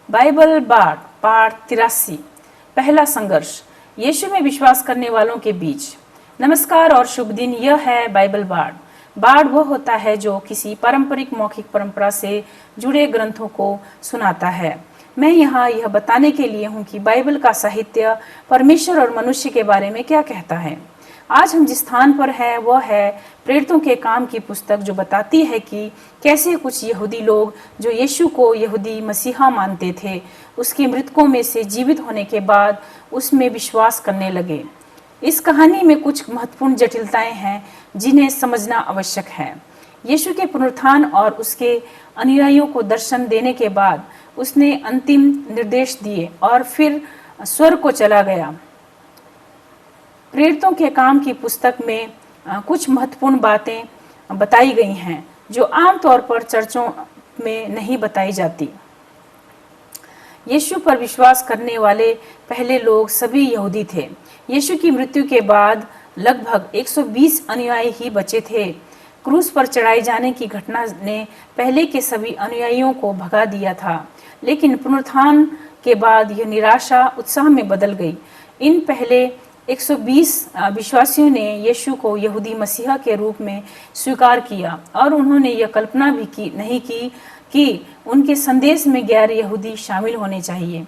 Bible बाढ़ पाठ 83। पहला संघर्ष यीशु में विश्वास करने वालों के बीच। नमस्कार और शुभ दिन। यह है बाइबल बाढ़। बाढ़ वह होता है जो किसी पारंपरिक मौखिक परंपरा से जुड़े ग्रंथों को सुनाता है। मैं यहाँ यह बताने के लिए हूँ कि बाइबल का साहित्य परमेश्वर और मनुष्य के बारे में क्या कहता है। आज हम जिस स्थान पर है वह है प्रेरितों के काम की पुस्तक, जो बताती है कि कैसे कुछ यहूदी लोग जो यीशु को यहूदी मसीहा मानते थे, उसके मृतकों में से जीवित होने के बाद उसमें विश्वास करने लगे। इस कहानी में कुछ महत्वपूर्ण जटिलताएं हैं जिन्हें समझना आवश्यक है। यीशु के पुनरुत्थान और उसके अनुयायियों को दर्शन देने के बाद उसने अंतिम निर्देश दिए और फिर स्वर्ग को चला गया। प्रेरितों के काम की पुस्तक में कुछ महत्वपूर्ण बातें बताई गई हैं जो आमतौर पर चर्चों में नहीं बताई जाती। यीशु पर विश्वास करने वाले पहले लोग सभी यहूदी थे। यीशु की मृत्यु के बाद लगभग 120 अनुयायी ही बचे थे। क्रूस पर चढ़ाए जाने की घटना ने पहले के सभी अनुयायियों को भगा दिया था, लेकिन पुनरुत्थान के बाद यह निराशा उत्साह में बदल गई। इन पहले 120 विश्वासियों ने यीशु को यहूदी मसीहा के रूप में स्वीकार किया और उन्होंने यह कल्पना भी नहीं की कि उनके संदेश में गैर यहूदी शामिल होने चाहिए।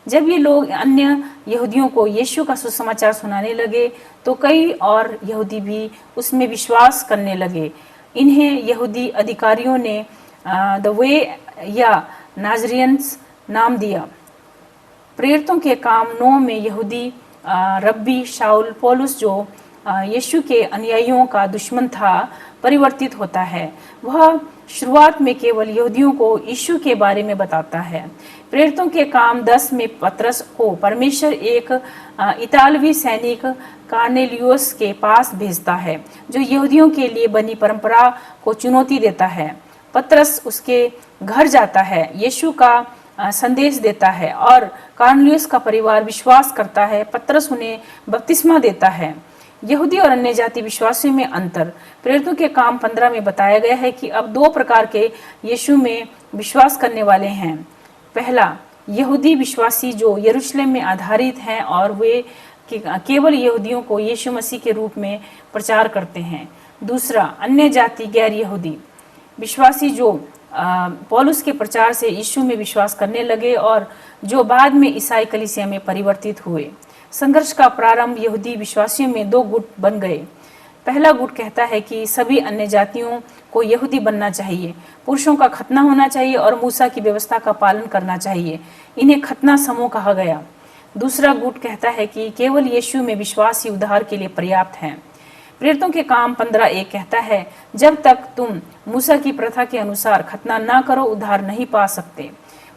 जब ये लोग अन्य यहूदियों को यीशु का सुसमाचार सुनाने लगे तो कई और यहूदी भी उसमें विश्वास करने लगे। इन्हें यहूदी अधिकारियों ने द वे या नाजरियंस नाम दिया। प्रेरितों के काम 9 में यहूदी रब्बी शाऊल पौलुस, जो यीशु के अनुयायियों का दुश्मन था, परिवर्तित होता है। वह शुरुआत में केवल यहूदियों को यीशु के बारे में बताता है। प्रेरितों के काम 10 में पतरस को परमेश्वर एक इतालवी सैनिक कार्नेलियुस के पास भेजता है, जो यहूदियों के लिए बनी परंपरा को चुनौती देता है। पतरस उसके घर जाता है, यीशु का संदेश देता है और कार्नेलियुस का परिवार विश्वास करता है। पतरस उन्हें बपतिस्मा देता है। यहूदी और अन्य जाति विश्वासियों में अंतर। प्रेरितों के काम 15 में बताया गया है कि अब 2 प्रकार के यीशु में विश्वास करने वाले हैं। पहला, यहूदी विश्वासी जो यरूशलेम में आधारित हैं और वे केवल यहूदियों को यीशु मसीह के रूप में प्रचार करते हैं। दूसरा, अन्य जाति गैर यहूदी विश्वासी जो पौलुस के प्रचार से यीशु में विश्वास करने लगे और जो बाद में ईसाई कलीसिया में परिवर्तित हुए। संघर्ष का प्रारंभ यहूदी विश्वासियों में 2 गुट बन गए। पहला गुट कहता है कि सभी अन्य जातियों को यहूदी बनना चाहिए, पुरुषों का खतना होना चाहिए और मूसा की व्यवस्था का पालन करना चाहिए। इन्हें खतना समूह कहा गया। दूसरा गुट कहता है कि केवल यीशु में विश्वास ही उद्धार के लिए पर्याप्त है। प्रेरितों के काम 15:1 कहता है, जब तक तुम मूसा की प्रथा के अनुसार खतना ना करो उद्धार नहीं पा सकते।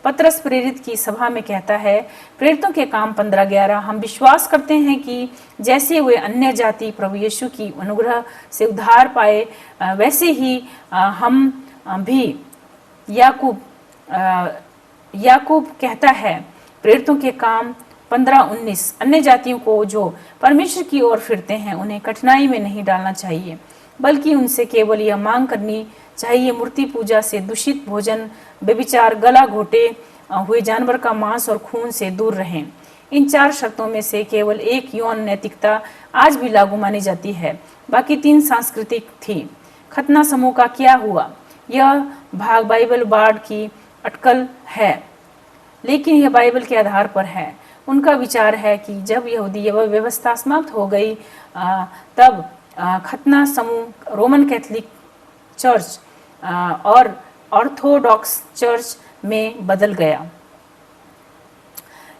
पतरस प्रेरित की सभा में कहता है, प्रेरितों के काम 15:11, हम विश्वास करते हैं कि जैसे वे अन्य जाति प्रभु यीशु की अनुग्रह से उद्धार पाए, वैसे ही हम भी। याकूब कहता है, प्रेरितों के काम 15:19, अन्य जातियों को जो परमेश्वर की ओर फिरते हैं उन्हें कठिनाई में नहीं डालना चाहिए, बल्कि उनसे केवल यह मांग करनी चाहिए, मूर्ति पूजा से, दूषित भोजन, व्यभिचार, गला घोटे हुए जानवर का मांस और खून से दूर रहें। इन 4 शर्तों में से केवल एक यौन नैतिकता आज भी लागू मानी जाती है, बाकी 3 सांस्कृतिक थी। खतना समूह का क्या हुआ? यह भाग बाइबल बाढ़ की अटकल है, लेकिन यह बाइबल के आधार पर है। उनका विचार है कि जब यहूदी व्यवस्था समाप्त हो गई तब खतना समूह रोमन कैथोलिक चर्च और ऑर्थोडॉक्स चर्च में बदल गया।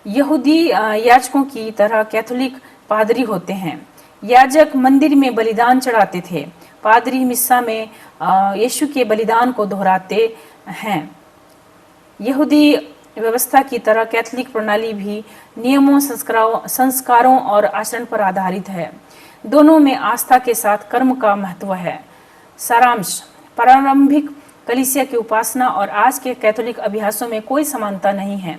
यहूदी याजकों की तरह कैथोलिक पादरी होते हैं। याजक मंदिर में बलिदान चढ़ाते थे। पादरी मिस्सा में यीशु के बलिदान को दोहराते हैं। यहूदी व्यवस्था की तरह कैथोलिक प्रणाली भी नियमों, संस्कारों और आचरण पर आधारित है। दोनों में आस्था के साथ कर्म का महत्व है। सारांश, प्रारंभिक कलीसिया की उपासना और आज के कैथोलिक अभ्यासों में कोई समानता नहीं है।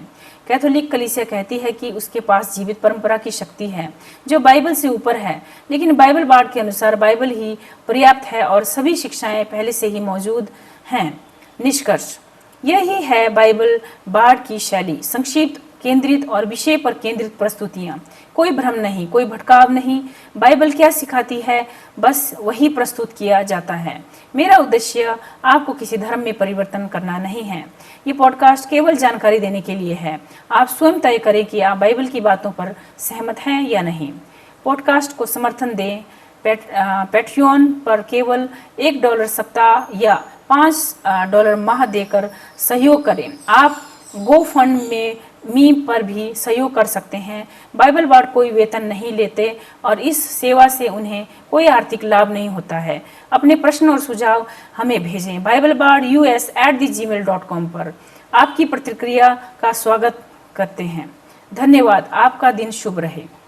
कैथोलिक कलीसिया कहती है कि उसके पास जीवित परंपरा की शक्ति है जो बाइबल से ऊपर है, लेकिन बाइबल बाढ़ के अनुसार बाइबल ही पर्याप्त है और सभी शिक्षाएं पहले से ही मौजूद हैं। निष्कर्ष, यही है बाइबल बाढ़ की शैली, संक्षिप्त, केंद्रित और विषय पर केंद्रित प्रस्तुतियां। कोई भ्रम नहीं, कोई भटकाव नहीं। बाइबल क्या सिखाती है, बस वही प्रस्तुत किया जाता है। मेरा उद्देश्य आपको किसी धर्म में परिवर्तन करना नहीं है। ये पॉडकास्ट केवल जानकारी देने के लिए है। आप स्वयं तय करें कि आप बाइबल की बातों पर सहमत हैं या नहीं। पॉडकास्ट को समर्थन दें। पैट्रियन पर केवल $1 सप्ताह या $5 माह देकर सहयोग करें। आप GoFund में मी पर भी सहयोग कर सकते हैं। बाइबल बाढ़ कोई वेतन नहीं लेते और इस सेवा से उन्हें कोई आर्थिक लाभ नहीं होता है। अपने प्रश्न और सुझाव हमें भेजें BibleBard@gmail.com पर। आपकी प्रतिक्रिया का स्वागत करते हैं। धन्यवाद। आपका दिन शुभ रहे।